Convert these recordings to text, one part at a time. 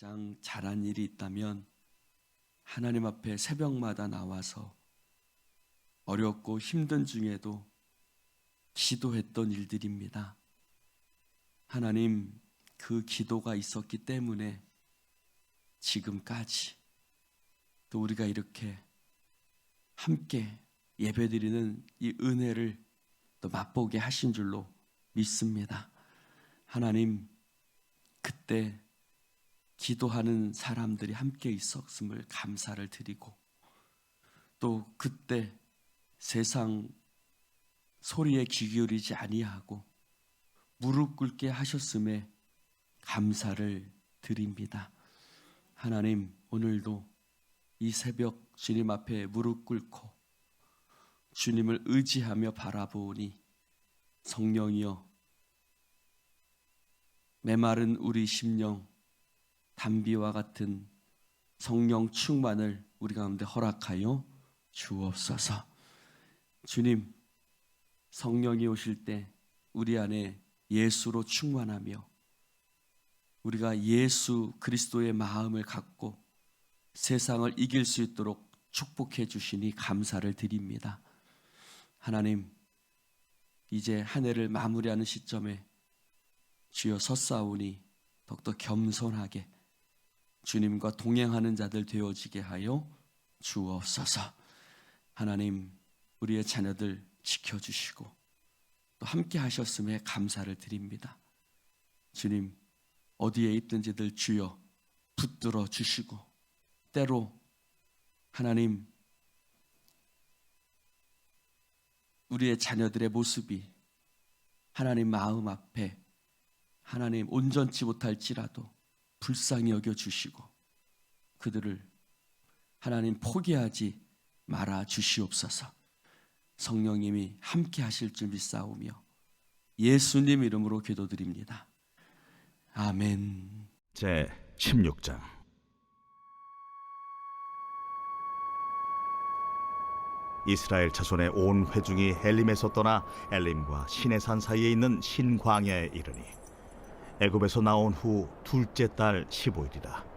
가장 잘한 일이 있다면 하나님 앞에 새벽마다 나와서 어렵고 힘든 중에도 기도했던 일들입니다. 하나님, 그 기도가 있었기 때문에 지금까지 또 우리가 이렇게 함께 예배드리는 이 은혜를 또 맛보게 하신 줄로 믿습니다. 하나님, 그때 기도하는 사람들이 함께 있었음을 감사를 드리고, 또 그때 세상 소리에 귀 기울이지 아니하고 무릎 꿇게 하셨음에 감사를 드립니다. 하나님, 오늘도 이 새벽 주님 앞에 무릎 꿇고 주님을 의지하며 바라보니 성령이여, 메마른 우리 심령 담비와 같은 성령 충만을 우리 가운데 허락하여 주옵소서. 주님, 성령이 오실 때 우리 안에 예수로 충만하며 우리가 예수 그리스도의 마음을 갖고 세상을 이길 수 있도록 축복해 주시니 감사를 드립니다. 하나님, 이제 한 해를 마무리하는 시점에 주여 섰사오니 더욱더 겸손하게 주님과 동행하는 자들 되어지게 하여 주옵소서. 하나님, 우리의 자녀들 지켜주시고 또 함께 하셨음에 감사를 드립니다. 주님, 어디에 있든지들 주여 붙들어 주시고, 때로 하나님, 우리의 자녀들의 모습이 하나님 마음 앞에 하나님 온전치 못할지라도 불쌍히 여겨주시고 그들을 하나님 포기하지 말아 주시옵소서. 성령님이 함께 하실 줄 믿사오며 예수님 이름으로 기도드립니다. 아멘. 제 16장. 이스라엘 자손의 온 회중이 엘림에서 떠나 엘림과 시내산 사이에 있는 신광야에 이르니 애굽에서 나온 후 둘째 달 15일이라.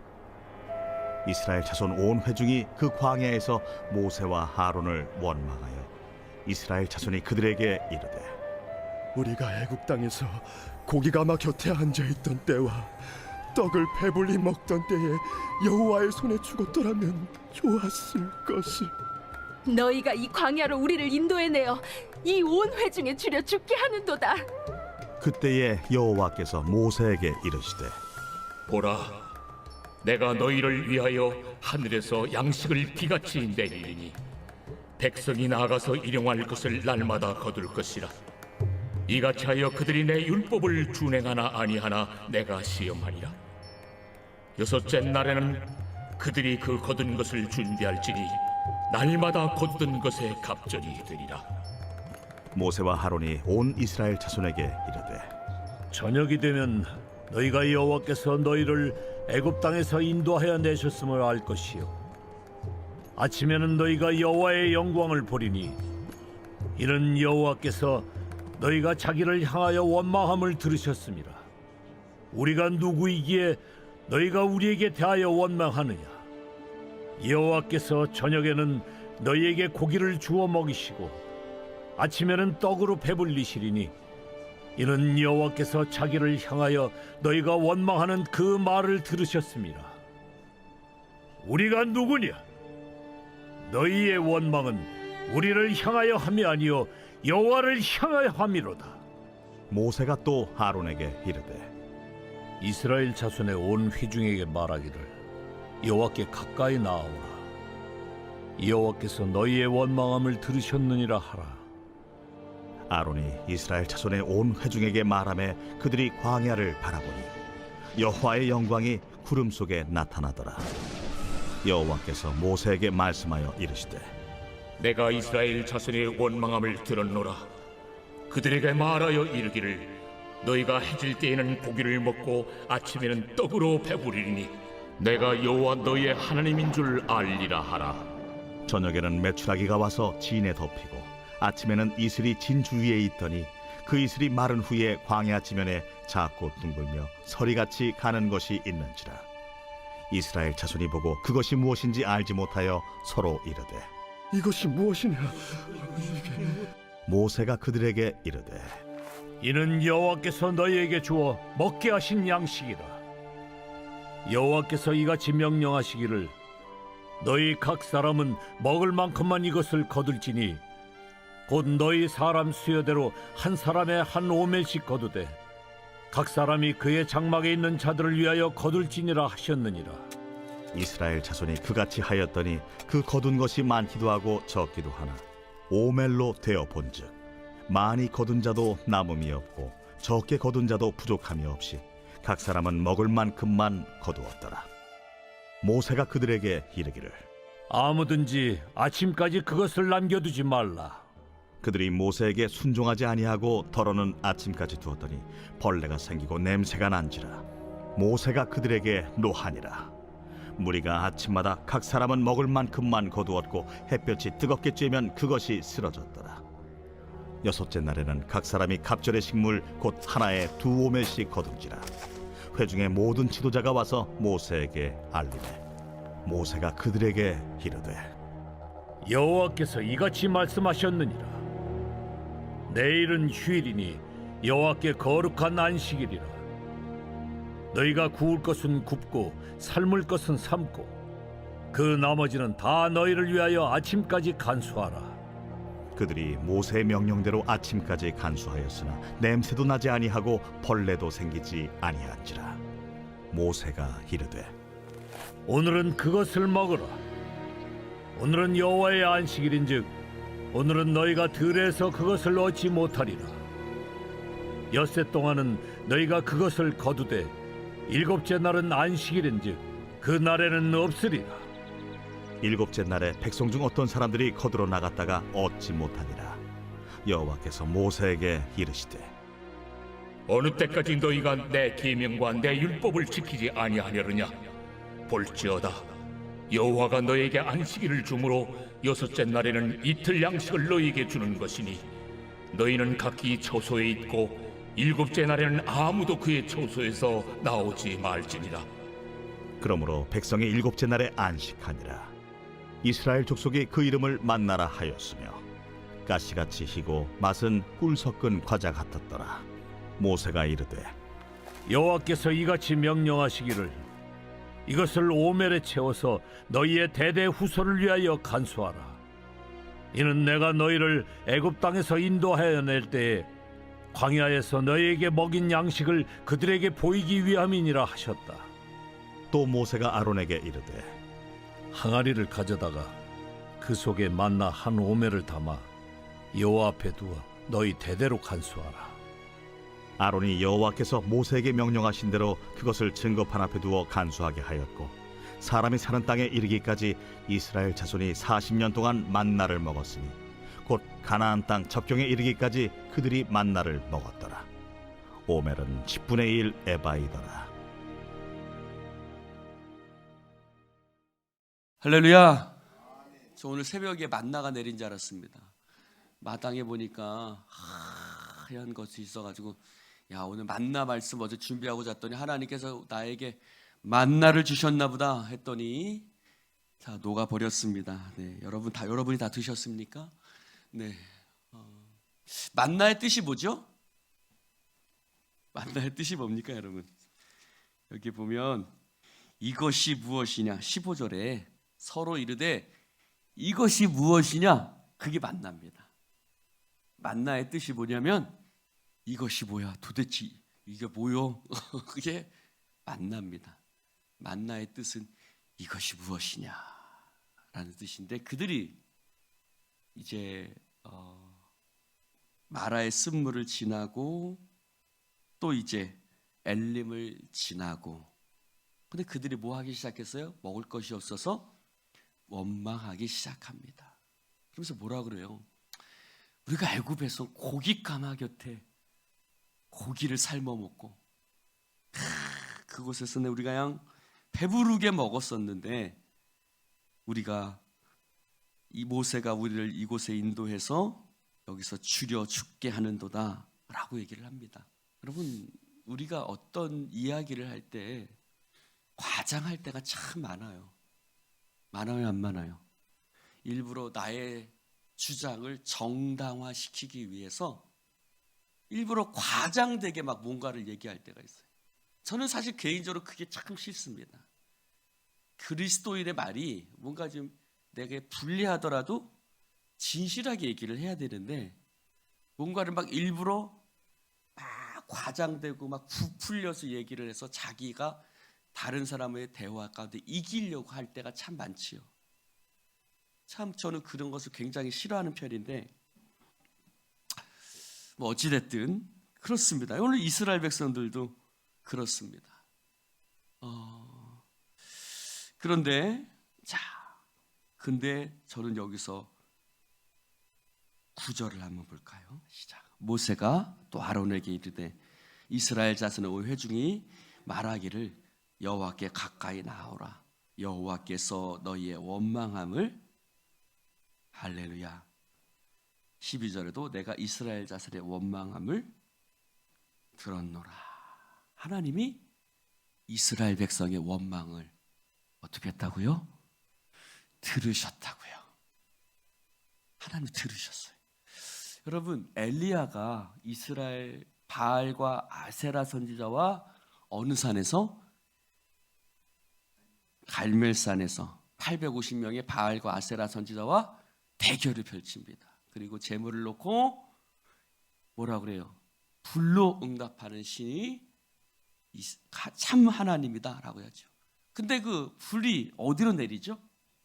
이스라엘 자손 온 회중이 그 광야에서 모세와 하론을 원망하여 이스라엘 자손이 그들에게 이르되, 우리가 애굽 땅에서 고기가마 곁에 앉아있던 때와 떡을 배불리 먹던 때에 여호와의 손에 죽었더라면 좋았을 것을. 너희가 이 광야로 우리를 인도해내어 이 온 회중에 줄여 죽게 하는도다. 그때에 여호와께서 모세에게 이르시되, 보라, 내가 너희를 위하여 하늘에서 양식을 비같이 내리리니 백성이 나아가서 일용할 것을 날마다 거둘 것이라. 이같이 하여 그들이 내 율법을 준행하나 아니하나 내가 시험하리라. 여섯째 날에는 그들이 그 거둔 것을 준비할지니 날마다 거둔 것에 갑절이 되리라. 모세와 하론이 온 이스라엘 자손에게 이르되, 저녁이 되면 너희가 여호와께서 너희를 애굽 땅에서 인도하여 내셨음을 알 것이요, 아침에는 너희가 여호와의 영광을 보리니 이는 여호와께서 너희가 자기를 향하여 원망함을 들으셨습니다. 우리가 누구이기에 너희가 우리에게 대하여 원망하느냐? 여호와께서 저녁에는 너희에게 고기를 주어 먹이시고 아침에는 떡으로 배불리시리니 이는 여호와께서 자기를 향하여 너희가 원망하는 그 말을 들으셨습니다. 우리가 누구냐? 너희의 원망은 우리를 향하여 함이 아니요 여호와를 향하여 함이로다. 모세가 또 하론에게 이르되, 이스라엘 자손의 온 회중에게 말하기를 여호와께 가까이 나아오라. 여호와께서 너희의 원망함을 들으셨느니라 하라. 아론이 이스라엘 자손의 온 회중에게 말하매 그들이 광야를 바라보니 여호와의 영광이 구름 속에 나타나더라. 여호와께서 모세에게 말씀하여 이르시되, 내가 이스라엘 자손의 원망함을 들었노라. 그들에게 말하여 이르기를, 너희가 해질 때에는 고기를 먹고 아침에는 떡으로 배부리니 내가 여호와 너희의 하나님인 줄 알리라 하라. 저녁에는 메추라기가 와서 진에 덮이고 아침에는 이슬이 진 주위에 있더니 그 이슬이 마른 후에 광야 지면에 작고 둥글며 서리같이 가는 것이 있는지라. 이스라엘 자손이 보고 그것이 무엇인지 알지 못하여 서로 이르되 이것이 무엇이냐? 모세가 그들에게 이르되 이는 여호와께서 너희에게 주어 먹게 하신 양식이라. 여호와께서 이같이 명령하시기를 너희 각 사람은 먹을 만큼만 이것을 거둘지니 곧 너희 사람 수여대로 한 사람에 한 오멜씩 거두되 각 사람이 그의 장막에 있는 자들을 위하여 거둘지니라 하셨느니라. 이스라엘 자손이 그같이 하였더니 그 거둔 것이 많기도 하고 적기도 하나 오멜로 되어 본즉 많이 거둔 자도 남음이 없고 적게 거둔 자도 부족함이 없이 각 사람은 먹을 만큼만 거두었더라. 모세가 그들에게 이르기를 아무든지 아침까지 그것을 남겨두지 말라. 그들이 모세에게 순종하지 아니하고 덜어는 아침까지 두었더니 벌레가 생기고 냄새가 난지라. 모세가 그들에게 노하니라. 무리가 아침마다 각 사람은 먹을 만큼만 거두었고 햇볕이 뜨겁게 쬐면 그것이 쓰러졌더라. 여섯째 날에는 각 사람이 갑절의 식물 곧 하나에 2오멜씩 거둔지라. 회중의 모든 지도자가 와서 모세에게 알리되 모세가 그들에게 이르되 여호와께서 이같이 말씀하셨느니라. 내일은 휴일이니 여호와께 거룩한 안식일이라. 너희가 구울 것은 굽고 삶을 것은 삶고 그 나머지는 다 너희를 위하여 아침까지 간수하라. 그들이 모세의 명령대로 아침까지 간수하였으나 냄새도 나지 아니하고 벌레도 생기지 아니한지라. 모세가 이르되 오늘은 그것을 먹으라. 오늘은 여호와의 안식일인즉 오늘은 너희가 들에서 그것을 얻지 못하리라. 엿새 동안은 너희가 그것을 거두되 일곱째 날은 안식일인즉 그 날에는 없으리라. 일곱째 날에 백성 중 어떤 사람들이 거두러 나갔다가 얻지 못하니라. 여호와께서 모세에게 이르시되 어느 때까지 너희가 내 계명과 내 율법을 지키지 아니하려느냐? 볼지어다 여호와가 너에게 안식일을 주므로 여섯째 날에는 이틀 양식을 너희에게 주는 것이니 너희는 각기 처소에 있고 일곱째 날에는 아무도 그의 처소에서 나오지 말지니라. 그러므로 백성이 일곱째 날에 안식하니라. 이스라엘 족속이 그 이름을 만나라 하였으며 가시같이 희고 맛은 꿀 섞은 과자 같았더라. 모세가 이르되 여호와께서 이같이 명령하시기를 이것을 오멜에 채워서 너희의 대대 후손을 위하여 간수하라. 이는 내가 너희를 애굽 땅에서 인도하여 낼 때에 광야에서 너희에게 먹인 양식을 그들에게 보이기 위함이니라 하셨다. 또 모세가 아론에게 이르되 항아리를 가져다가 그 속에 만나 한 오멜을 담아 여호와 앞에 두어 너희 대대로 간수하라. 아론이 여호와께서 모세에게 명령하신 대로 그것을 증거판 앞에 두어 간수하게 하였고 사람이 사는 땅에 이르기까지 이스라엘 자손이 40년 동안 만나를 먹었으니 곧 가나안 땅 접경에 이르기까지 그들이 만나를 먹었더라. 오멜은 10분의 1 에바이더라. 할렐루야. 저 오늘 새벽에 만나가 내린 줄 알았습니다. 마당에 보니까 하얀 것이 있어가지고 야 오늘 만나 말씀 어제 준비하고 잤더니 하나님께서 나에게 만나를 주셨나 보다 했더니 다 녹아 버렸습니다. 네, 여러분이 다 드셨습니까? 네. 만나의 뜻이 뭐죠? 만나의 뜻이 뭡니까, 여러분? 여기 보면 이것이 무엇이냐 15절에 서로 이르되 이것이 무엇이냐 그게 만납니다. 만나의 뜻이 뭐냐면 이것이 뭐야 도대체 이게 뭐요? 그게 만납니다. 만나의 뜻은 이것이 무엇이냐 라는 뜻인데 그들이 이제 마라의 쓴물을 지나고 또 이제 엘림을 지나고 근데 그들이 뭐 하기 시작했어요? 먹을 것이 없어서 원망하기 시작합니다. 그러면서 뭐라 그래요? 우리가 애굽에서 고기 가마 곁에 고기를 삶아 먹고 그곳에서는 우리가 그냥 배부르게 먹었었는데 우리가 이 모세가 우리를 이곳에 인도해서 여기서 죽여 죽게 하는도다 라고 얘기를 합니다. 여러분 우리가 어떤 이야기를 할 때 과장할 때가 참 많아요. 많아요, 안 많아요? 일부러 나의 주장을 정당화시키기 위해서 일부러 과장되게 막 뭔가를 얘기할 때가 있어요. 저는 사실 개인적으로 그게 참 싫습니다. 그리스도인의 말이 뭔가 좀 내게 불리하더라도 진실하게 얘기를 해야 되는데 뭔가를 막 일부러 막 과장되고 막 부풀려서 얘기를 해서 자기가 다른 사람의 대화 가운데 이기려고 할 때가 참 많지요. 참 저는 그런 것을 굉장히 싫어하는 편인데 뭐 어찌됐든 그렇습니다. 오늘 이스라엘 백성들도 그렇습니다. 그런데 근데 저는 여기서 구절을 한번 볼까요? 시작. 모세가 또 아론에게 이르되 이스라엘 자손의 온 회중이 말하기를 여호와께 가까이 나오라. 여호와께서 너희의 원망함을 할렐루야. 12절에도 내가 이스라엘 자손의 원망함을 들었노라. 하나님이 이스라엘 백성의 원망을 어떻게 했다고요? 들으셨다고요. 하나님 들으셨어요. 여러분, 엘리야가 이스라엘 바알과 아세라 선지자와 어느 산에서? 갈멜산에서 850명의 바알과 아세라 선지자와 대결을 펼칩니다. 그리고 제물을 놓고 뭐라 그래요? 불로 응답하는 신이 참 하나님이다 라고 하죠. 근데 그 불이 어디로 내리죠?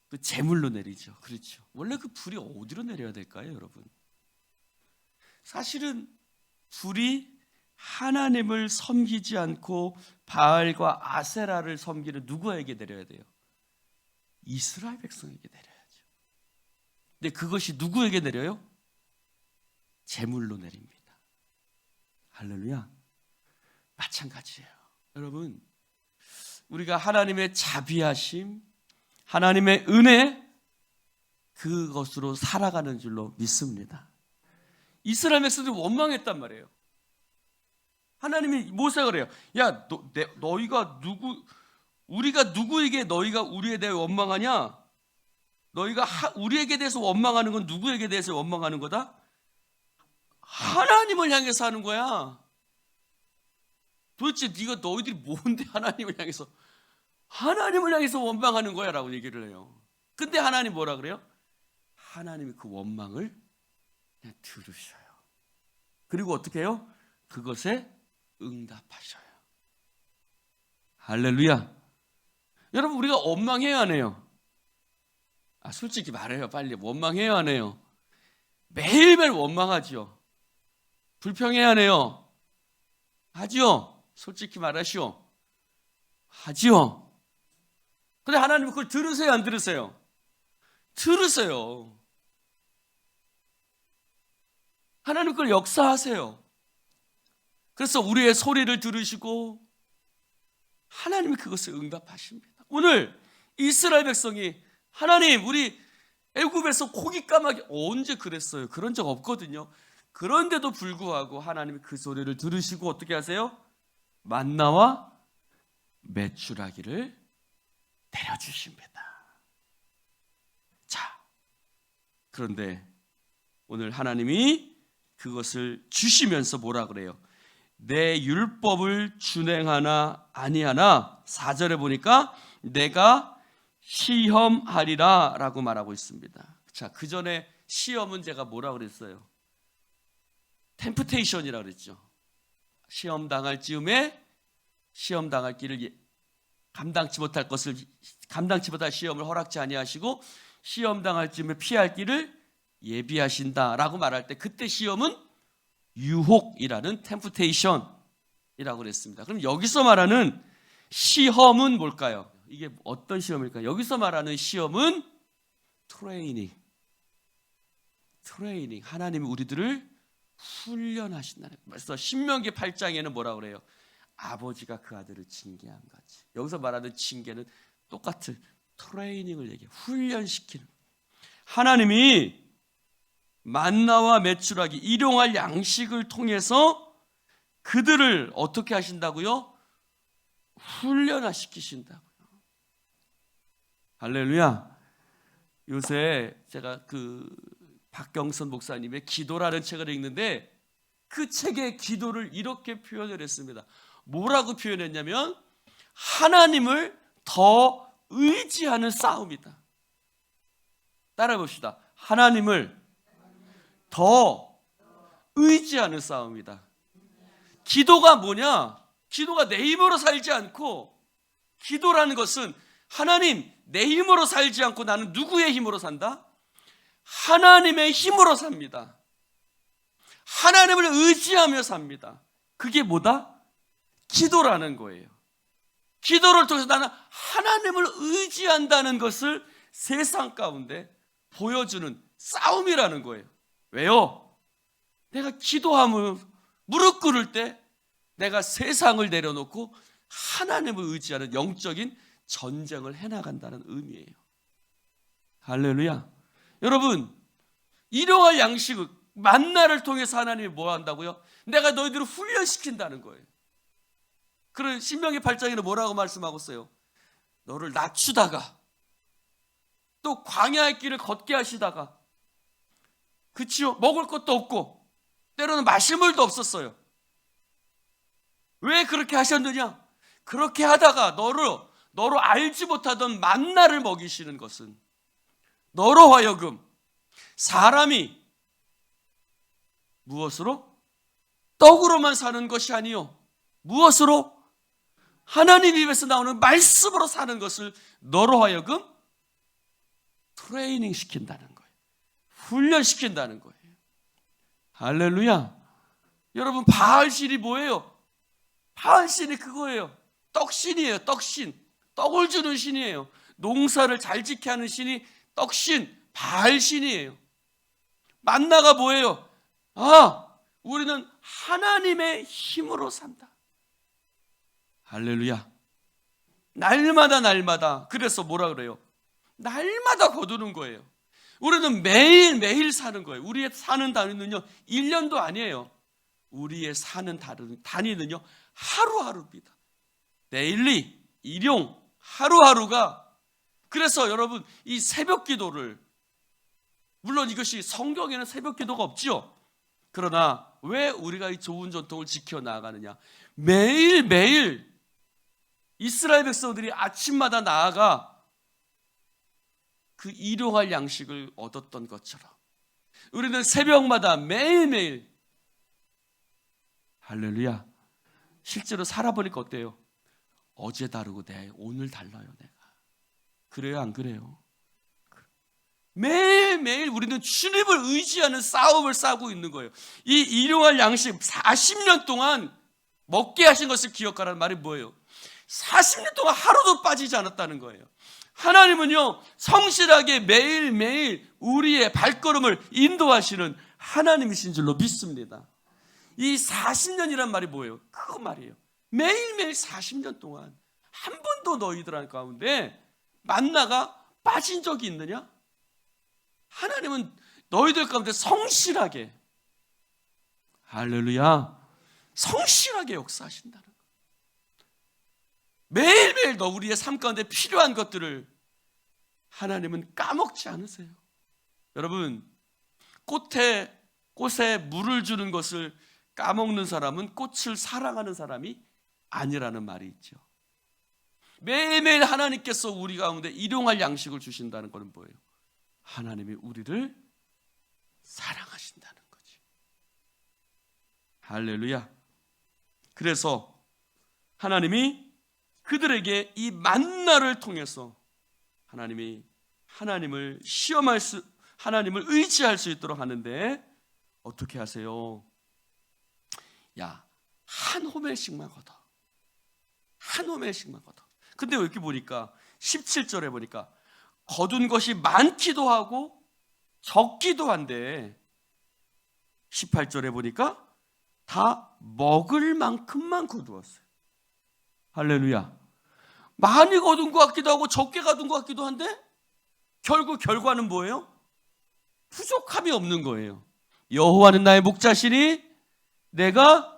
그 제물로 내리죠. 그렇죠. 원래 그 불이 어디로 내려야 될까요, 여러분? 사실은 불이 하나님을 섬기지 않고 바알과 아세라를 섬기는 누구에게 내려야 돼요? 이스라엘 백성에게 내려야죠. 근데 그것이 누구에게 내려요? 제물로 내립니다. 할렐루야. 마찬가지예요. 여러분, 우리가 하나님의 자비하심, 하나님의 은혜, 그것으로 살아가는 줄로 믿습니다. 이스라엘 백성들이 원망했단 말이에요. 하나님이 모세가 그래요. 야, 너희가 우리가 누구에게 너희가 우리에 대해 원망하냐? 너희가 우리에게 대해서 원망하는 건 누구에게 대해서 원망하는 거다? 하나님을 향해서 하는 거야. 도대체 너희들이 뭔데 하나님을 향해서 원망하는 거야 라고 얘기를 해요. 근데 하나님 뭐라 그래요? 하나님이 그 원망을 그냥 들으셔요. 그리고 어떻게 해요? 그것에 응답하셔요. 할렐루야. 여러분, 우리가 원망해야 하네요. 솔직히 말해요. 빨리 원망해야 하네요. 매일매일 원망하지요. 불평해야 하네요. 하지요. 솔직히 말하시오. 하지요. 근데 하나님 그걸 들으세요, 안 들으세요? 들으세요. 하나님 그걸 역사하세요. 그래서 우리의 소리를 들으시고 하나님이 그것을 응답하십니다. 오늘 이스라엘 백성이 하나님, 우리 애굽에서 고기 까마귀 언제 그랬어요? 그런 적 없거든요. 그런데도 불구하고 하나님이 그 소리를 들으시고 어떻게 하세요? 만나와 메추라기를 내려주십니다. 자, 그런데 오늘 하나님이 그것을 주시면서 뭐라 그래요? 내 율법을 준행하나 아니하나 4절에 보니까 내가 시험하리라 라고 말하고 있습니다. 자, 그 전에 시험은 제가 뭐라 그랬어요? 템프테이션이라고 그랬죠. 시험 당할 즈음에 시험 당할 길을 감당치 못할 시험을 허락지 아니하시고 시험 당할 즈음에 피할 길을 예비하신다라고 말할 때 그때 시험은 유혹이라는 템프테이션이라고 그랬습니다. 그럼 여기서 말하는 시험은 뭘까요? 이게 어떤 시험일까요? 여기서 말하는 시험은 트레이닝. 하나님이 우리들을 훈련하신다는 거예요. 그래서 신명기 8장에는 뭐라고 그래요? 아버지가 그 아들을 징계한 같이. 여기서 말하는 징계는 똑같은 트레이닝을 얘기해요. 훈련시키는. 하나님이 만나와 메추라기, 일용할 양식을 통해서 그들을 어떻게 하신다고요? 훈련화시키신다고요. 할렐루야. 요새 제가 그 박경선 목사님의 기도라는 책을 읽는데 그 책의 기도를 이렇게 표현을 했습니다. 뭐라고 표현했냐면 하나님을 더 의지하는 싸움이다. 따라해 봅시다. 하나님을 더 의지하는 싸움이다. 기도가 뭐냐? 기도가 내 힘으로 살지 않고, 기도라는 것은 하나님, 내 힘으로 살지 않고 나는 누구의 힘으로 산다? 하나님의 힘으로 삽니다. 하나님을 의지하며 삽니다. 그게 뭐다? 기도라는 거예요. 기도를 통해서 나는 하나님을 의지한다는 것을 세상 가운데 보여주는 싸움이라는 거예요. 왜요? 내가 기도하며 무릎 꿇을 때 내가 세상을 내려놓고 하나님을 의지하는 영적인 전쟁을 해나간다는 의미예요. 할렐루야. 여러분, 일용할 양식, 만나를 통해서 하나님이 뭐 한다고요? 내가 너희들을 훈련시킨다는 거예요. 그런 신명기 8장에는 뭐라고 말씀하고 있어요? 너를 낮추다가 또 광야의 길을 걷게 하시다가, 그치요? 먹을 것도 없고 때로는 마실 물도 없었어요. 왜 그렇게 하셨느냐? 그렇게 하다가 너로 알지 못하던 만나를 먹이시는 것은 너로 하여금 사람이 무엇으로? 떡으로만 사는 것이 아니요, 무엇으로? 하나님 입에서 나오는 말씀으로 사는 것을 너로 하여금 트레이닝 시킨다는 거예요. 훈련시킨다는 거예요. 할렐루야. 여러분, 바알신이 뭐예요? 바알신이 그거예요. 떡신이에요. 떡신. 떡을 주는 신이에요. 농사를 잘 지게 하는 신이 떡신, 바알신이에요. 만나가 뭐예요? 우리는 하나님의 힘으로 산다. 할렐루야. 날마다. 그래서 뭐라 그래요? 날마다 거두는 거예요. 우리는 매일매일 사는 거예요. 우리의 사는 단위는요, 1년도 아니에요. 우리의 사는 단위는요, 하루하루입니다. 데일리, 일용, 하루하루가. 그래서 여러분, 이 새벽 기도를, 물론 이것이 성경에는 새벽 기도가 없지요. 그러나 왜 우리가 이 좋은 전통을 지켜나가느냐? 매일매일 이스라엘 백성들이 아침마다 나아가 그 일용할 양식을 얻었던 것처럼 우리는 새벽마다 매일매일, 할렐루야, 실제로 살아보니까 어때요? 어제 다르고 오늘 달라요. 내가 그래요, 안 그래요? 매일매일 우리는 주님을 의지하는 싸움을 싸고 있는 거예요. 이 일용할 양식 40년 동안 먹게 하신 것을 기억하라는 말이 뭐예요? 40년 동안 하루도 빠지지 않았다는 거예요. 하나님은요, 성실하게 매일매일 우리의 발걸음을 인도하시는 하나님이신 줄로 믿습니다. 이 40년이란 말이 뭐예요? 그거 말이에요. 매일매일 40년 동안 한 번도 너희들 가운데 만나가 빠진 적이 있느냐? 하나님은 너희들 가운데 성실하게, 할렐루야, 성실하게 역사하신다는 거예요. 매일매일 우리의 삶 가운데 필요한 것들을 하나님은 까먹지 않으세요. 여러분, 꽃에 물을 주는 것을 까먹는 사람은 꽃을 사랑하는 사람이 아니라는 말이 있죠. 매일매일 하나님께서 우리 가운데 일용할 양식을 주신다는 것은 뭐예요? 하나님이 우리를 사랑하신다는 거지. 할렐루야. 그래서 하나님이 그들에게 이 만나를 통해서 하나님을 하나님을 의지할 수 있도록 하는데 어떻게 하세요? 야, 한 호멜씩만 걷어. 한 호멜씩만 걷어. 근데 여기 보니까 17절에 보니까 거둔 것이 많기도 하고 적기도 한데 18절에 보니까 다 먹을 만큼만 거두었어요. 할렐루야. 많이 거둔 것 같기도 하고 적게 거둔 것 같기도 한데 결국 결과는 뭐예요? 부족함이 없는 거예요. 여호와는 나의 목자시니 내가,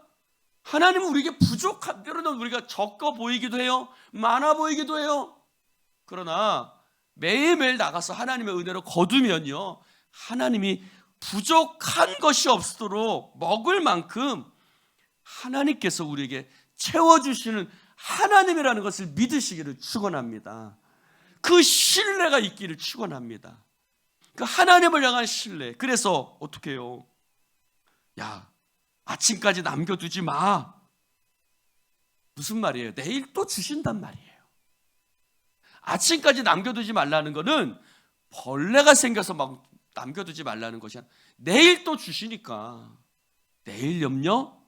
하나님은 우리에게 부족한, 때로는 우리가 적어 보이기도 해요, 많아 보이기도 해요. 그러나 매일매일 나가서 하나님의 은혜로 거두면요, 하나님이 부족한 것이 없도록 먹을 만큼 하나님께서 우리에게 채워주시는 하나님이라는 것을 믿으시기를 축원합니다. 그 신뢰가 있기를 축원합니다. 그 하나님을 향한 신뢰. 그래서 어떻게 해요? 야, 아침까지 남겨두지 마. 무슨 말이에요? 내일 또 주신단 말이에요. 아침까지 남겨두지 말라는 거는 벌레가 생겨서 막 남겨두지 말라는 것이 아니라 내일 또 주시니까 내일 염려,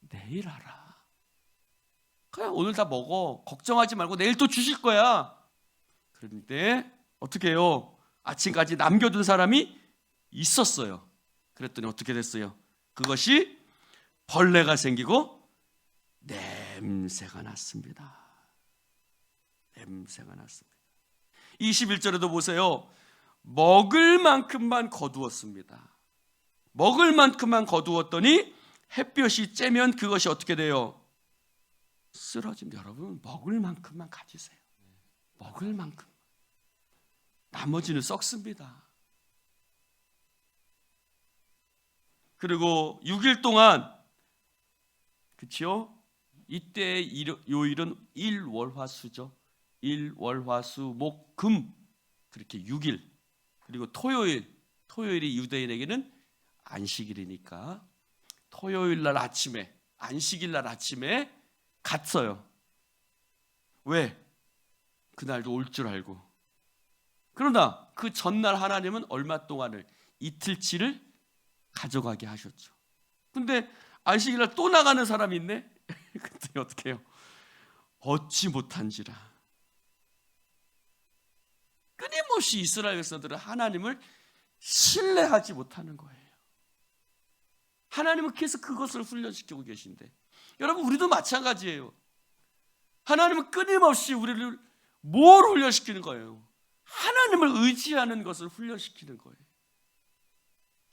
내일 하라. 그냥 오늘 다 먹어. 걱정하지 말고 내일 또 주실 거야. 그런데 어떻게 해요? 아침까지 남겨둔 사람이 있었어요. 그랬더니 어떻게 됐어요? 그것이 벌레가 생기고 냄새가 났습니다. 냄새가 났습니다. 21절에도 보세요. 먹을 만큼만 거두었습니다. 먹을 만큼만 거두었더니 햇볕이 쬐면 그것이 어떻게 돼요? 쓰러집니다. 여러분, 먹을 만큼만 가지세요. 먹을 만큼. 나머지는 썩습니다. 그리고 6일 동안, 그렇죠? 이때 요일은 일월화수죠. 일월화수 목금, 그렇게 6일. 그리고 토요일이 유대인에게는 안식일이니까 토요일 날 아침에, 안식일 날 아침에 갔어요. 왜? 그날도 올 줄 알고. 그러나 그 전날 하나님은 얼마 동안을, 이틀치를 가져가게 하셨죠. 근데 안식일 날 또 나가는 사람이 있네? 그때 어떻게 해요? 얻지 못한지라. 끊임없이 이스라엘 백성들은 하나님을 신뢰하지 못하는 거예요. 하나님은 계속 그것을 훈련시키고 계신데, 여러분, 우리도 마찬가지예요. 하나님은 끊임없이 우리를 뭘 훈련시키는 거예요? 하나님을 의지하는 것을 훈련시키는 거예요.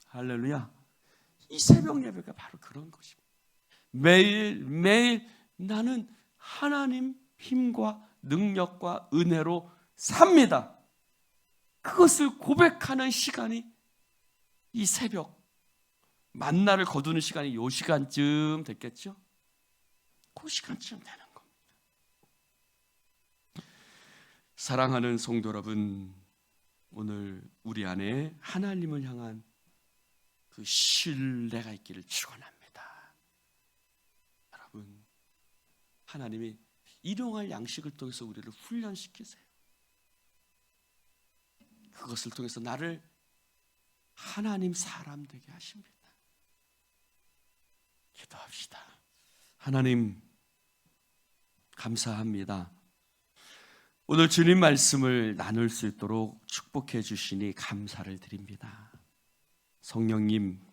할렐루야. 이 새벽 예배가 바로 그런 것입니다. 매일 나는 하나님 힘과 능력과 은혜로 삽니다. 그것을 고백하는 시간이 이 새벽, 만나를 거두는 시간이 요 시간쯤 됐겠죠? 그 시간쯤 되는 겁니다. 사랑하는 성도 여러분, 오늘 우리 안에 하나님을 향한 그 신뢰가 있기를 축원합니다. 여러분, 하나님이 일용할 양식을 통해서 우리를 훈련시키세요. 그것을 통해서 나를 하나님 사람 되게 하십니다. 기도합시다. 하나님, 감사합니다. 오늘 주님 말씀을 나눌 수 있도록 축복해 주시니 감사를 드립니다. 성령님,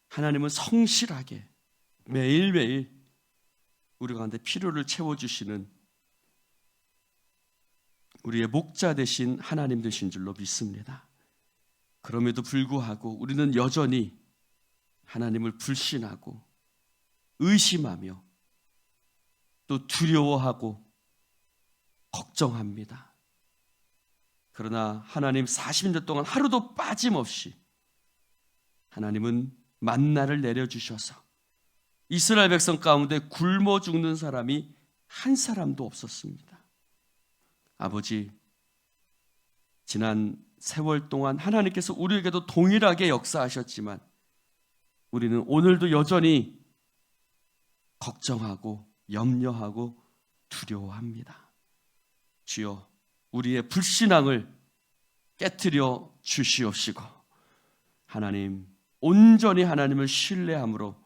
하나님은 성실하게 매일매일 우리 가운데 필요를 채워주시는 우리의 목자 되신 하나님 되신 줄로 믿습니다. 그럼에도 불구하고 우리는 여전히 하나님을 불신하고 의심하며 또 두려워하고 걱정합니다. 그러나 하나님 40년 동안 하루도 빠짐없이 하나님은 만나를 내려주셔서 이스라엘 백성 가운데 굶어 죽는 사람이 한 사람도 없었습니다. 아버지, 지난 세월 동안 하나님께서 우리에게도 동일하게 역사하셨지만 우리는 오늘도 여전히 걱정하고 염려하고 두려워합니다. 주여, 우리의 불신앙을 깨트려 주시옵시고 하나님, 온전히 하나님을 신뢰함으로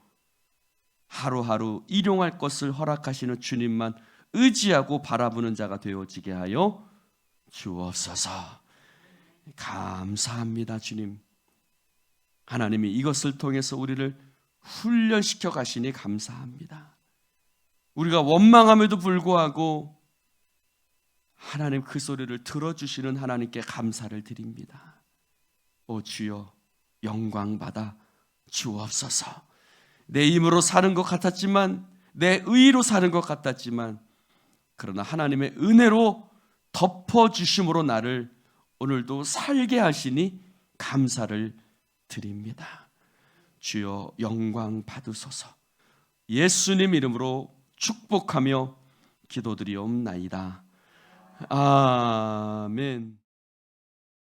하루하루 일용할 것을 허락하시는 주님만 의지하고 바라보는 자가 되어지게 하여 주옵소서. 감사합니다. 주님, 하나님이 이것을 통해서 우리를 훈련시켜 가시니 감사합니다. 우리가 원망함에도 불구하고 하나님 그 소리를 들어주시는 하나님께 감사를 드립니다. 오 주여, 영광 받아 주옵소서. 내 힘으로 사는 것 같았지만, 내 의로 사는 것 같았지만, 그러나 하나님의 은혜로 덮어주심으로 나를 오늘도 살게 하시니 감사를 드립니다. 주여 영광 받으소서. 예수님 이름으로 축복하며 기도드리옵나이다. 아멘.